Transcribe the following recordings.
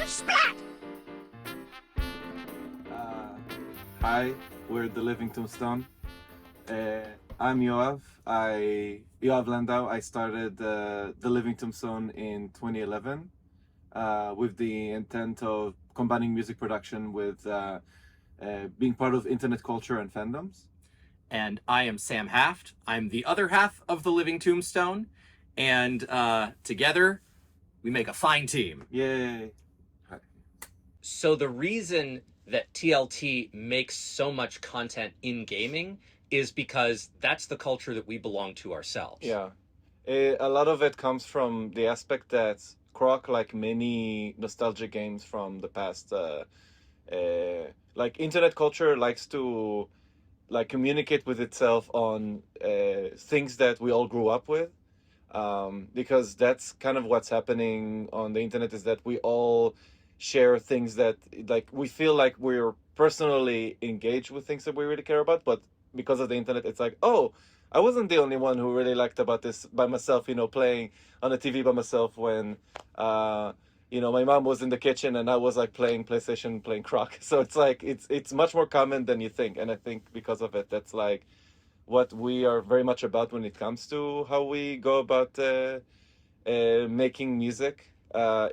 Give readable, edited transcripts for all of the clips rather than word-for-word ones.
Splat! Hi, we're the Living Tombstone. I'm Yoav. Yoav Landau. I started the Living Tombstone in 2011 with the intent of combining music production with being part of internet culture and fandoms. And I am Sam Haft. I'm the other half of the Living Tombstone, and together we make a fine team. Yay! So the reason that TLT makes so much content in gaming is because that's the culture that we belong to ourselves. Yeah, a lot of it comes from the aspect that Croc, like many nostalgia games from the past, like internet culture likes to like communicate with itself on things that we all grew up with, because that's kind of what's happening on the internet, is that we all share things that like we feel like we're personally engaged with things that we really care about, but because of the internet it's like, oh, I wasn't the only one who really liked about this by myself, playing on the TV by myself when my mom was in the kitchen and I was like playing PlayStation, playing Croc. So it's like it's much more common than you think, and I think because of it, that's like what we are very much about when it comes to how we go about making music.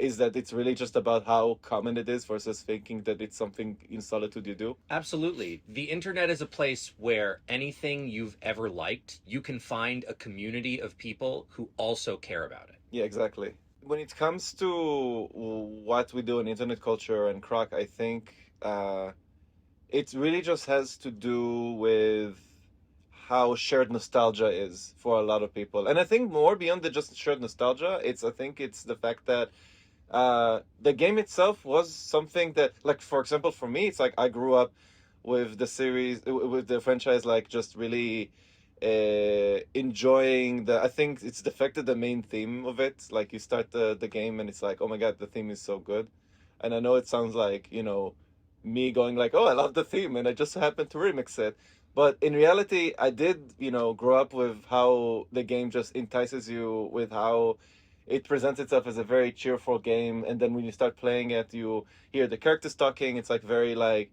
Is that it's really just about how common it is versus thinking that it's something in solitude you do. Absolutely. The internet is a place where anything you've ever liked, you can find a community of people who also care about it. Yeah, exactly. When it comes to what we do in internet culture and Croc, I think it really just has to do with how shared nostalgia is for a lot of people. And I think more beyond the just shared nostalgia, I think it's the fact that the game itself was something that, like, for example, for me, it's like I grew up with the series, with the franchise, like just really enjoying I think it's the fact that the main theme of it, like you start the game and it's like, oh my God, the theme is so good. And I know it sounds like, me going like, oh, I love the theme and I just happened to remix it. But in reality, I did, grow up with how the game just entices you, with how it presents itself as a very cheerful game. And then when you start playing it, you hear the characters talking. It's like very like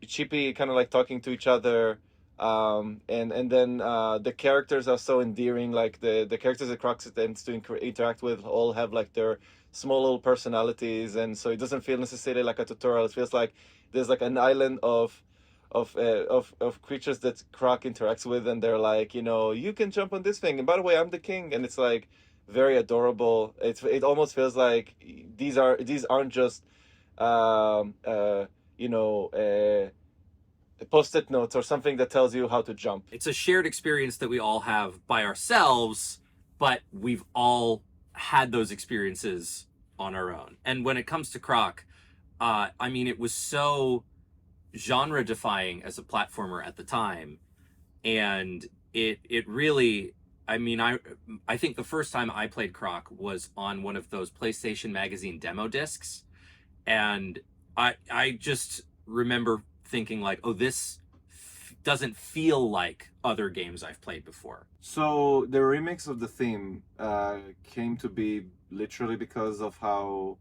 cheapy, kind of like talking to each other. And then the characters are so endearing. Like the characters that Croc tends to interact with all have like their small little personalities, and so it doesn't feel necessarily like a tutorial. It feels like there's like an island of creatures that Croc interacts with, and they're like, you can jump on this thing, and by the way, I'm the king, and it's like very adorable. It almost feels like these aren't just post-it notes or something that tells you how to jump. It's a shared experience that we all have by ourselves, but we've all had those experiences on our own. And when it comes to Croc, it was so genre defying as a platformer at the time, and it really, I think the first time I played Croc was on one of those PlayStation Magazine demo discs, and I just remember thinking like, oh, this doesn't feel like other games I've played before. So the remix of the theme came to be literally because of how,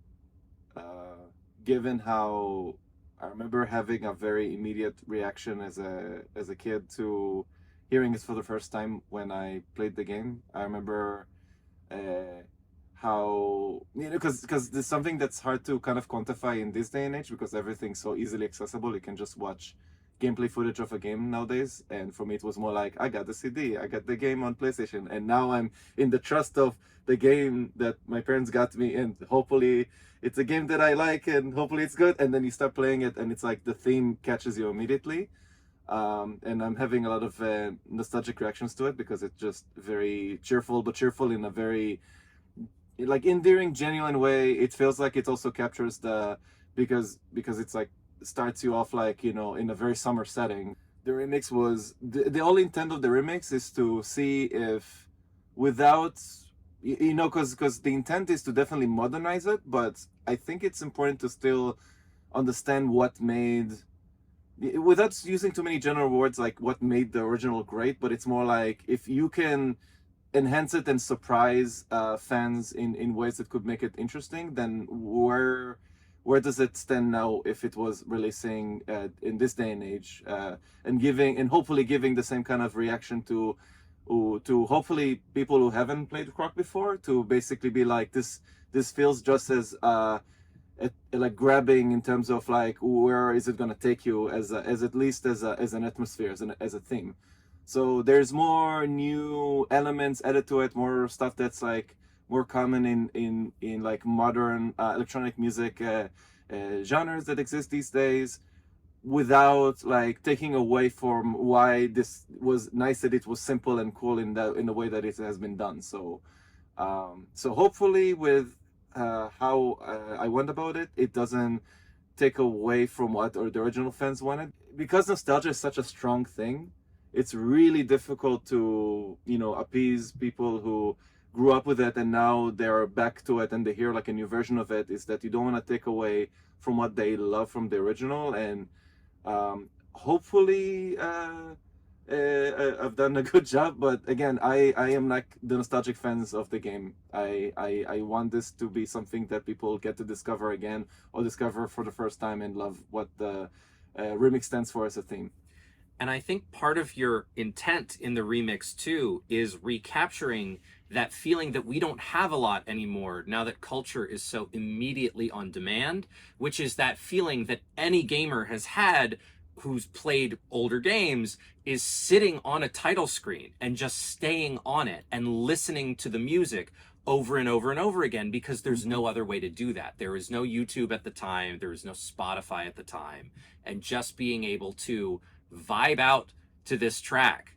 given how I remember having a very immediate reaction as a kid to hearing it for the first time when I played the game. I remember how, because there's something that's hard to kind of quantify in this day and age, because everything's so easily accessible. You can just watch gameplay footage of a game nowadays, and for me it was more like, I got the CD, I got the game on PlayStation, and now I'm in the trust of the game that my parents got me, and hopefully it's a game that I like, and hopefully it's good. And then you start playing it and it's like the theme catches you immediately, and I'm having a lot of nostalgic reactions to it, because it's just very cheerful, but cheerful in a very like endearing, genuine way. It feels like it also captures because it's like starts you off like, in a very summer setting. The remix was the only intent of the remix is to see if, without because the intent is to definitely modernize it, but I think it's important to still understand what made, without using too many general words, like what made the original great. But it's more like, if you can enhance it and surprise fans in ways that could make it interesting, then where does it stand now if it was releasing in this day and age, and giving and hopefully giving the same kind of reaction to hopefully people who haven't played Croc before, to basically be like, this feels just as like grabbing in terms of like where is it going to take you as at least as an atmosphere, as a theme. So there's more new elements added to it, more stuff that's like more common in like modern electronic music genres that exist these days, without like taking away from why this was nice, that it was simple and cool in the way that it has been done. So so hopefully with how I went about it, it doesn't take away from what or the original fans wanted. Because nostalgia is such a strong thing, it's really difficult to, you know, appease people who grew up with it and now they're back to it and they hear like a new version of it. Is that you don't want to take away from what they love from the original. And hopefully I've done a good job. But again, I am like the nostalgic fans of the game. I want this to be something that people get to discover again, or discover for the first time, and love what the remix stands for as a theme. And I think part of your intent in the remix too is recapturing that feeling that we don't have a lot anymore now that culture is so immediately on demand, which is that feeling that any gamer has had who's played older games, is sitting on a title screen and just staying on it and listening to the music over and over and over again, because there's no other way to do that. There is no YouTube at the time, there is no Spotify at the time, and just being able to vibe out to this track,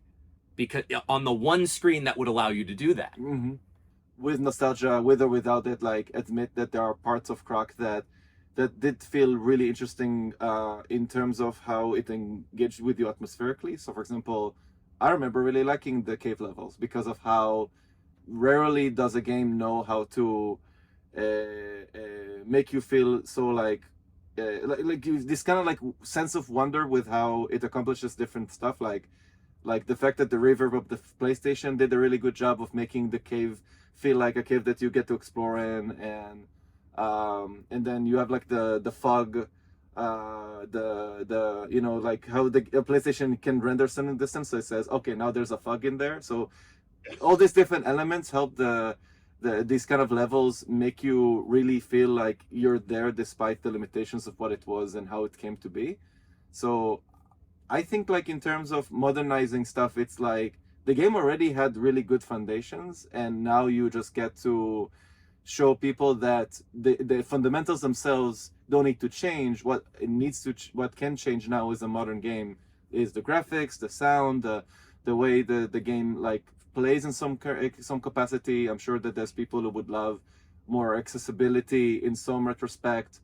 because on the one screen that would allow you to do that. Mm-hmm. With nostalgia, with or without it, like admit that there are parts of Croc that did feel really interesting in terms of how it engaged with you atmospherically. So for example, I remember really liking the cave levels because of how rarely does a game know how to make you feel so like this kind of like sense of wonder with how it accomplishes different stuff, like the fact that the reverb of the PlayStation did a really good job of making the cave feel like a cave that you get to explore in. And then you have like the fog, the you know, like how the PlayStation can render certain distance, so it says, okay, now there's a fog in there. So all these different elements help these kind of levels make you really feel like you're there despite the limitations of what it was and how it came to be. So I think like in terms of modernizing stuff, it's like the game already had really good foundations, and now you just get to show people that the fundamentals themselves don't need to change. What it needs to what can change now is a modern game is the graphics, the sound, the way the game like plays in some capacity. I'm sure that there's people who would love more accessibility in some retrospect.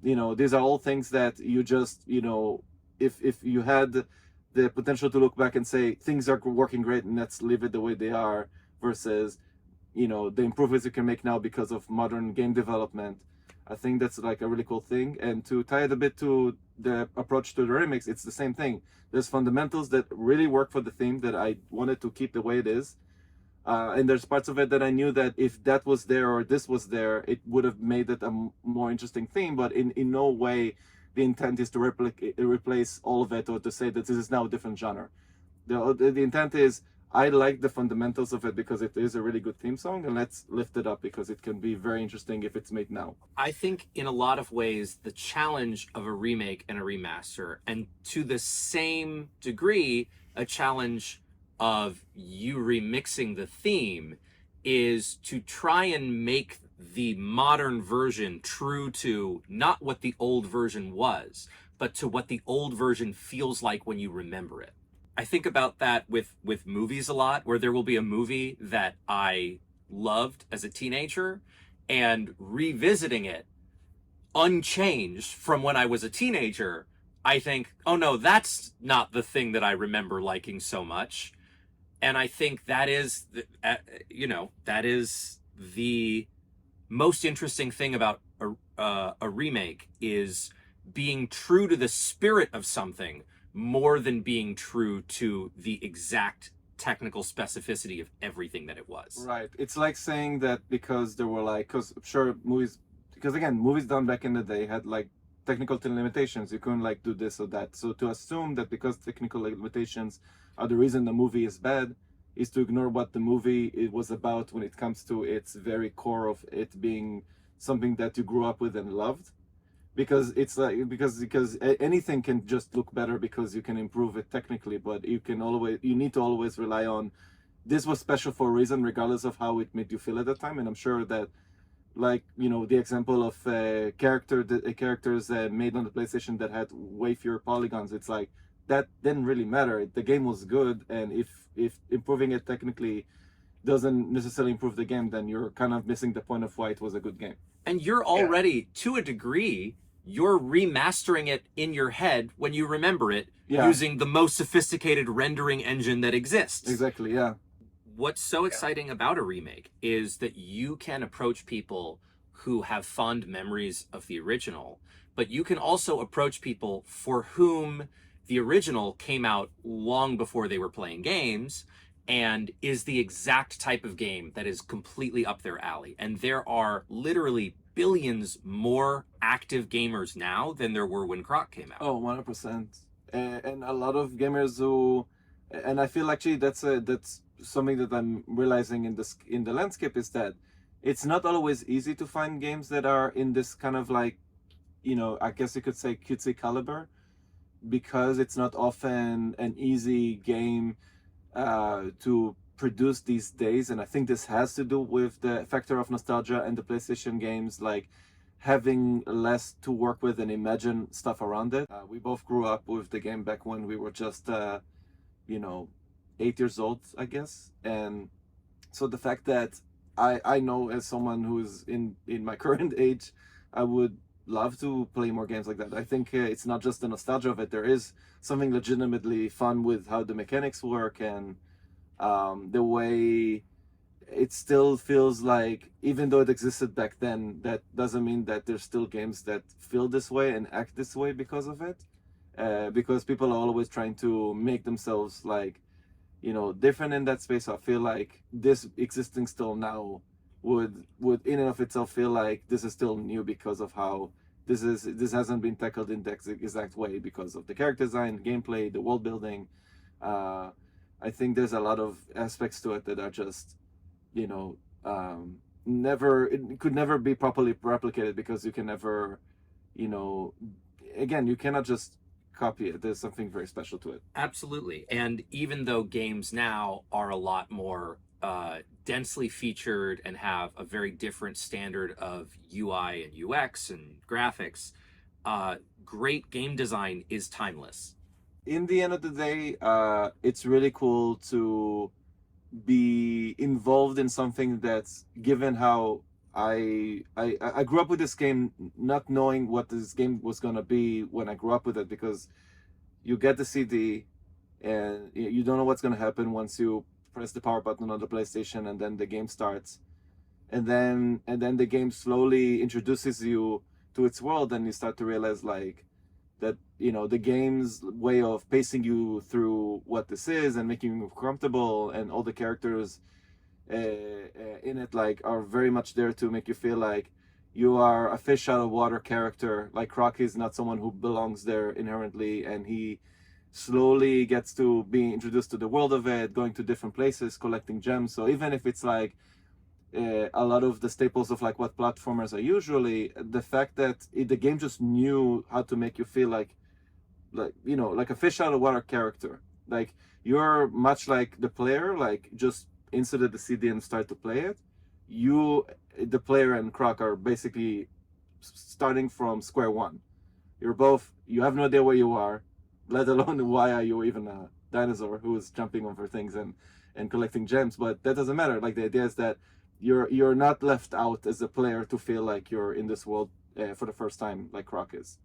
You know, these are all things that you just, you know, if you had the potential to look back and say things are working great and let's leave it the way they are, versus, you know, the improvements you can make now because of modern game development. I think that's like a really cool thing. And to tie it a bit to the approach to the remix, it's the same thing. There's fundamentals that really work for the theme that I wanted to keep the way it is. And there's parts of it that I knew that if that was there or this was there, it would have made it a more interesting theme. But in no way the intent is to replace all of it, or to say that this is now a different genre. The intent is, I like the fundamentals of it because it is a really good theme song, and let's lift it up because it can be very interesting if it's made now. I think in a lot of ways, the challenge of a remake and a remaster, and to the same degree, a challenge of you remixing the theme, is to try and make the modern version true to not what the old version was, but to what the old version feels like when you remember it. I think about that with movies a lot, where there will be a movie that I loved as a teenager, and revisiting it unchanged from when I was a teenager, I think, oh no, that's not the thing that I remember liking so much. And I think that is, that is the most interesting thing about a remake, is being true to the spirit of something more than being true to the exact technical specificity of everything that it was. Right. It's like saying that because there were like, because sure, movies, because again, movies done back in the day had like technical limitations. You couldn't like do this or that. So to assume that because technical limitations are the reason the movie is bad is to ignore what the movie it was about when it comes to its very core of it being something that you grew up with and loved. Because it's like because anything can just look better because you can improve it technically, but you need to always rely on this was special for a reason, regardless of how it made you feel at the time. And I'm sure that, like, you know, the example of characters made on the PlayStation that had way fewer polygons, it's like that didn't really matter. The game was good, and if improving it technically doesn't necessarily improve the game, then you're kind of missing the point of why it was a good game. And you're already, to a degree, you're remastering it in your head when you remember it using the most sophisticated rendering engine that exists. Exactly, yeah. What's so exciting about a remake is that you can approach people who have fond memories of the original, but you can also approach people for whom the original came out long before they were playing games and is the exact type of game that is completely up their alley. And there are literally billions more active gamers now than there were when Croc came out. Oh, 100%. And a lot of gamers who, and I feel actually that's something that I'm realizing in the landscape is that it's not always easy to find games that are in this kind of like, you know, I guess you could say cutesy caliber, because it's not often an easy game to produce these days. And I think this has to do with the factor of nostalgia and the PlayStation games like having less to work with and imagine stuff around it. We both grew up with the game back when we were just you know, 8 years old, I guess. And so the fact that I know as someone who's in my current age, I would love to play more games like that. I think it's not just the nostalgia of it. There is something legitimately fun with how the mechanics work and the way it still feels like, even though it existed back then, that doesn't mean that there's still games that feel this way and act this way because of it. Because people are always trying to make themselves like, you know, different in that space. I feel like this existing still now would in and of itself feel like this is still new because of how this hasn't been tackled in the exact way because of the character design, gameplay, the world building. I think there's a lot of aspects to it that are just, you know, it could never be properly replicated because you can never, you know, again, you cannot just copy it. There's something very special to it. Absolutely. And even though games now are a lot more densely featured and have a very different standard of UI and UX and graphics, great game design is timeless. In the end of the day, it's really cool to be involved in something that's, given how I grew up with this game not knowing what this game was going to be when I grew up with it, because you get the CD and you don't know what's going to happen once you press the power button on the PlayStation, and then the game starts, and then the game slowly introduces you to its world, and you start to realize like that, you know, the game's way of pacing you through what this is and making you comfortable, and all the characters in it like are very much there to make you feel like you are a fish out of water character. Like Croc is not someone who belongs there inherently, and he slowly gets to be introduced to the world of it, going to different places, collecting gems. So even if it's like a lot of the staples of like what platformers are usually, the fact that the game just knew how to make you feel like, you know, like a fish out of water character. Like you're much like the player, like just insert the CD and start to play it. You, the player, and Croc are basically starting from square one. You have no idea where you are, let alone why are you even a dinosaur who is jumping over things and collecting gems. But that doesn't matter. Like the idea is that you're not left out as a player to feel like you're in this world for the first time, like Croc is.